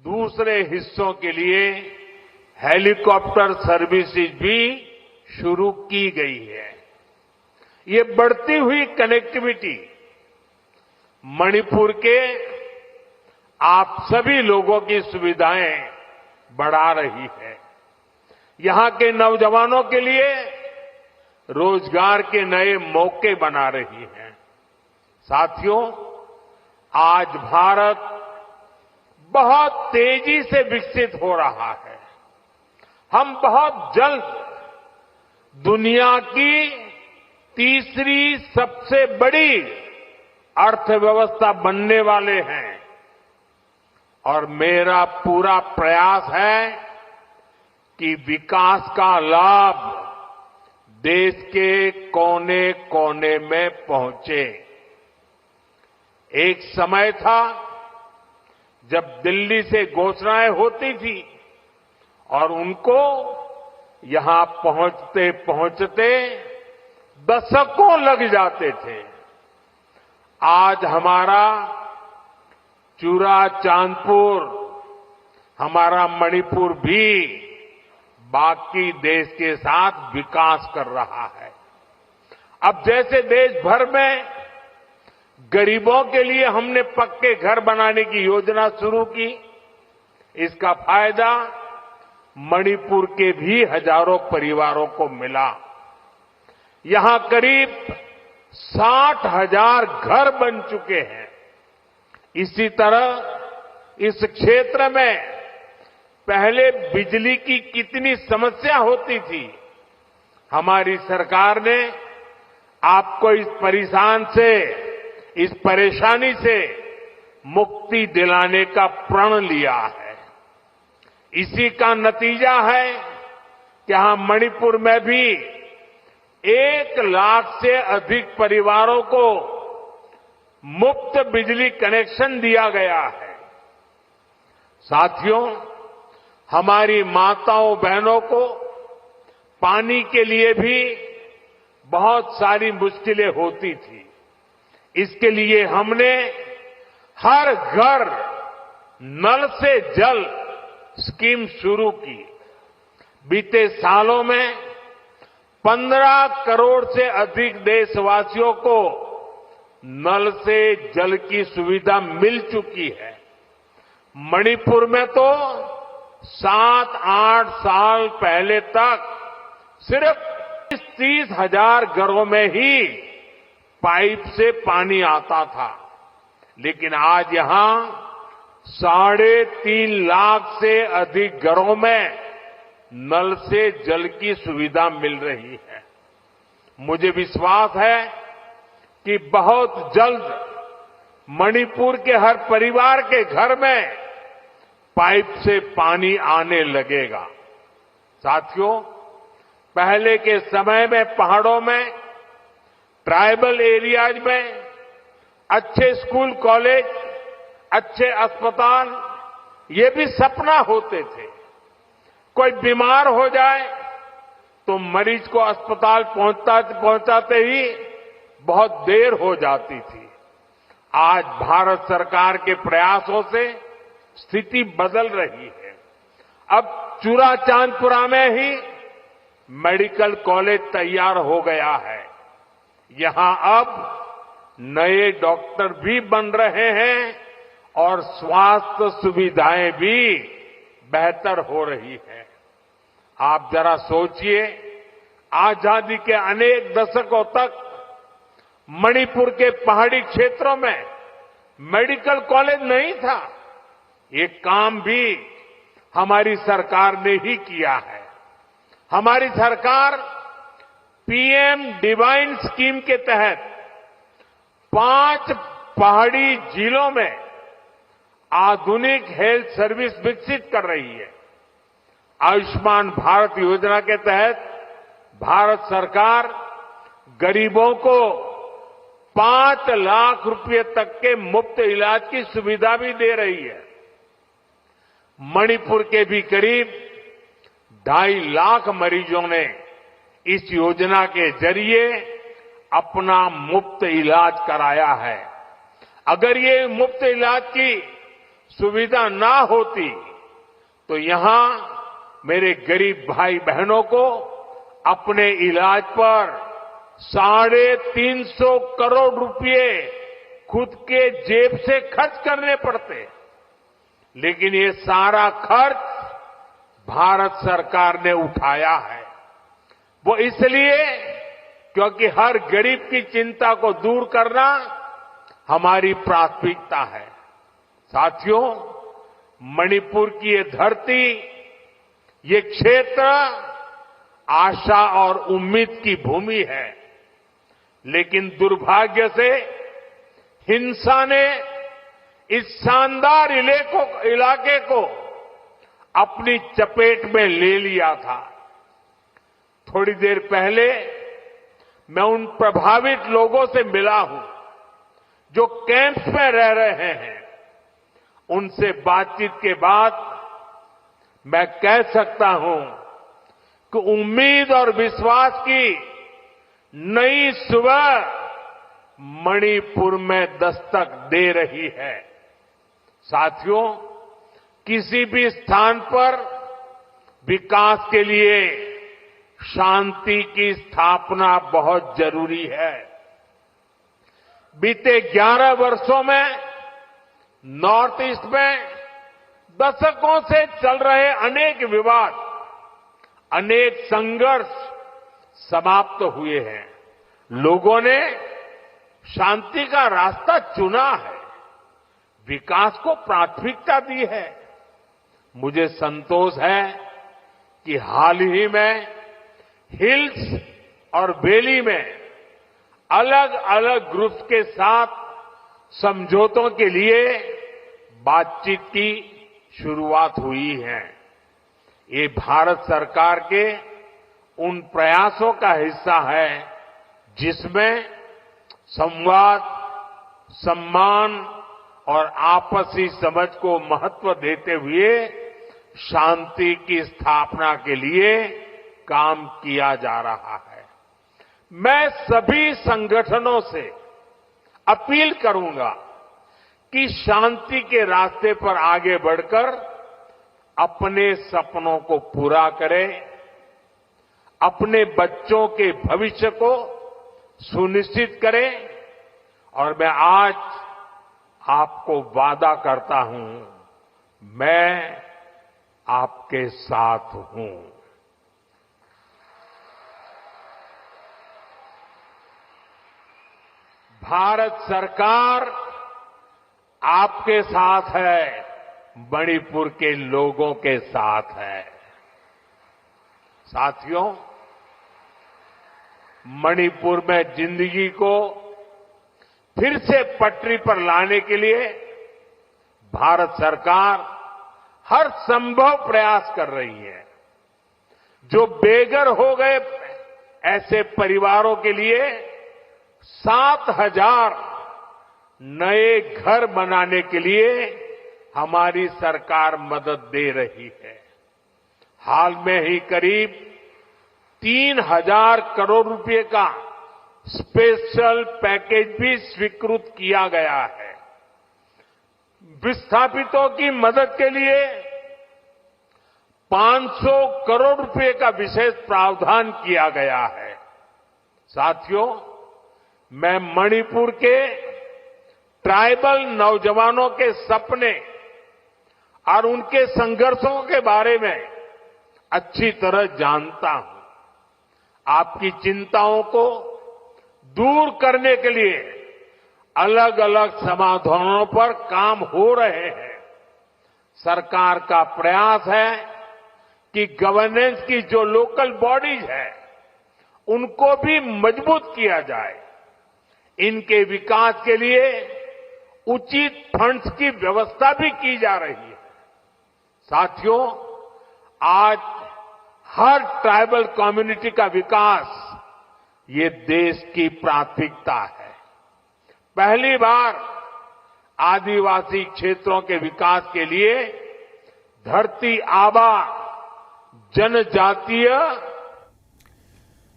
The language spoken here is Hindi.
दूसरे हिस्सों के लिए हेलीकॉप्टर सर्विसेज भी शुरू की गई है। ये बढ़ती हुई कनेक्टिविटी मणिपुर के आप सभी लोगों की सुविधाएं बढ़ा रही है। यहां के नौजवानों के लिए रोजगार के नए मौके बना रही है। साथियों, आज भारत बहुत तेजी से विकसित हो रहा है। हम बहुत जल्द दुनिया की तीसरी सबसे बड़ी अर्थव्यवस्था बनने वाले हैं और मेरा पूरा प्रयास है कि विकास का लाभ देश के कोने कोने में पहुंचे। एक समय था जब दिल्ली से घोषणाएं होती थी और उनको यहां पहुंचते पहुंचते दशकों लग जाते थे। आज हमारा चूराचांदपुर, हमारा मणिपुर भी बाकी देश के साथ विकास कर रहा है। अब जैसे देश भर में गरीबों के लिए हमने पक्के घर बनाने की योजना शुरू की, इसका फायदा मणिपुर के भी हजारों परिवारों को मिला। यहां करीब 60,000 घर बन चुके हैं। इसी तरह इस क्षेत्र में पहले बिजली की कितनी समस्या होती थी, हमारी सरकार ने आपको इस परेशानी से मुक्ति दिलाने का प्रण लिया है। इसी का नतीजा है कि यहां मणिपुर में भी 1 लाख से अधिक परिवारों को मुफ्त बिजली कनेक्शन दिया गया है। साथियों, हमारी माताओं बहनों को पानी के लिए भी बहुत सारी मुश्किलें होती थी। इसके लिए हमने हर घर नल से जल स्कीम शुरू की। बीते सालों में 15 करोड़ से अधिक देशवासियों को नल से जल की सुविधा मिल चुकी है। मणिपुर में तो 7-8 साल पहले तक सिर्फ 30,000 घरों में ही पाइप से पानी आता था, लेकिन आज यहां 3.5 लाख से अधिक घरों में नल से जल की सुविधा मिल रही है। मुझे विश्वास है कि बहुत जल्द मणिपुर के हर परिवार के घर में पाइप से पानी आने लगेगा। साथियों, पहले के समय में पहाड़ों में, ट्राइबल एरियाज में अच्छे स्कूल कॉलेज, अच्छे अस्पताल, ये भी सपना होते थे। कोई बीमार हो जाए तो मरीज को अस्पताल पहुंचाते ही बहुत देर हो जाती थी। आज भारत सरकार के प्रयासों से स्थिति बदल रही है। अब चूराचांदपुरा में ही मेडिकल कॉलेज तैयार हो गया है। यहां अब नए डॉक्टर भी बन रहे हैं और स्वास्थ्य सुविधाएं भी बेहतर हो रही है। आप जरा सोचिए, आजादी के अनेक दशकों तक मणिपुर के पहाड़ी क्षेत्रों में मेडिकल कॉलेज नहीं था। ये काम भी हमारी सरकार ने ही किया है। हमारी सरकार पीएम डिवाइन स्कीम के तहत 5 पहाड़ी जिलों में आधुनिक हेल्थ सर्विस विकसित कर रही है। आयुष्मान भारत योजना के तहत भारत सरकार गरीबों को 5 लाख रुपए तक के मुफ्त इलाज की सुविधा भी दे रही है। मणिपुर के भी करीब 2.5 लाख मरीजों ने इस योजना के जरिए अपना मुफ्त इलाज कराया है। अगर ये मुफ्त इलाज की सुविधा ना होती तो यहां मेरे गरीब भाई बहनों को अपने इलाज पर 350 करोड़ रुपए खुद के जेब से खर्च करने पड़ते। लेकिन ये सारा खर्च भारत सरकार ने उठाया है। वो इसलिए क्योंकि हर गरीब की चिंता को दूर करना हमारी प्राथमिकता है। साथियों, मणिपुर की ये धरती, ये क्षेत्र आशा और उम्मीद की भूमि है। लेकिन दुर्भाग्य से हिंसा ने इस शानदार इलाके को अपनी चपेट में ले लिया था। थोड़ी देर पहले मैं उन प्रभावित लोगों से मिला हूं जो कैंप्स में रह रहे हैं। उनसे बातचीत के बाद मैं कह सकता हूं कि उम्मीद और विश्वास की नई सुबह मणिपुर में दस्तक दे रही है। साथियों, किसी भी स्थान पर विकास के लिए शांति की स्थापना बहुत जरूरी है। बीते 11 वर्षों में नॉर्थ ईस्ट में दशकों से चल रहे अनेक विवाद, अनेक संघर्ष समाप्त हुए हैं। लोगों ने शांति का रास्ता चुना है, विकास को प्राथमिकता दी है। मुझे संतोष है कि हाल ही में हिल्स और वैली में अलग अलग ग्रुप्स के साथ समझौतों के लिए बातचीत की शुरुआत हुई है। ये भारत सरकार के उन प्रयासों का हिस्सा है जिसमें संवाद, सम्मान और आपसी समझ को महत्व देते हुए शांति की स्थापना के लिए काम किया जा रहा है। मैं सभी संगठनों से अपील करूंगा कि शांति के रास्ते पर आगे बढ़कर अपने सपनों को पूरा करें, अपने बच्चों के भविष्य को सुनिश्चित करें। और मैं आज आपको वादा करता हूं, मैं आपके साथ हूं। भारत सरकार आपके साथ है, मणिपुर के लोगों के साथ है। साथियों, मणिपुर में जिंदगी को फिर से पटरी पर लाने के लिए भारत सरकार हर संभव प्रयास कर रही है। जो बेघर हो गए ऐसे परिवारों के लिए 7,000 नए घर बनाने के लिए हमारी सरकार मदद दे रही है। हाल में ही करीब 3,000 करोड़ रुपए का स्पेशल पैकेज भी स्वीकृत किया गया है। विस्थापितों की मदद के लिए 500 करोड़ रुपए का विशेष प्रावधान किया गया है। साथियों, मैं मणिपुर के ट्राइबल नौजवानों के सपने और उनके संघर्षों के बारे में अच्छी तरह जानता हूं। आपकी चिंताओं को दूर करने के लिए अलग अलग समाधानों पर काम हो रहे हैं। सरकार का प्रयास है कि गवर्नेंस की जो लोकल बॉडीज है उनको भी मजबूत किया जाए। इनके विकास के लिए उचित फंड्स की व्यवस्था भी की जा रही है। साथियों, आज हर ट्राइबल कम्युनिटी का विकास ये देश की प्राथमिकता है। पहली बार आदिवासी क्षेत्रों के विकास के लिए धरती आबा जनजातीय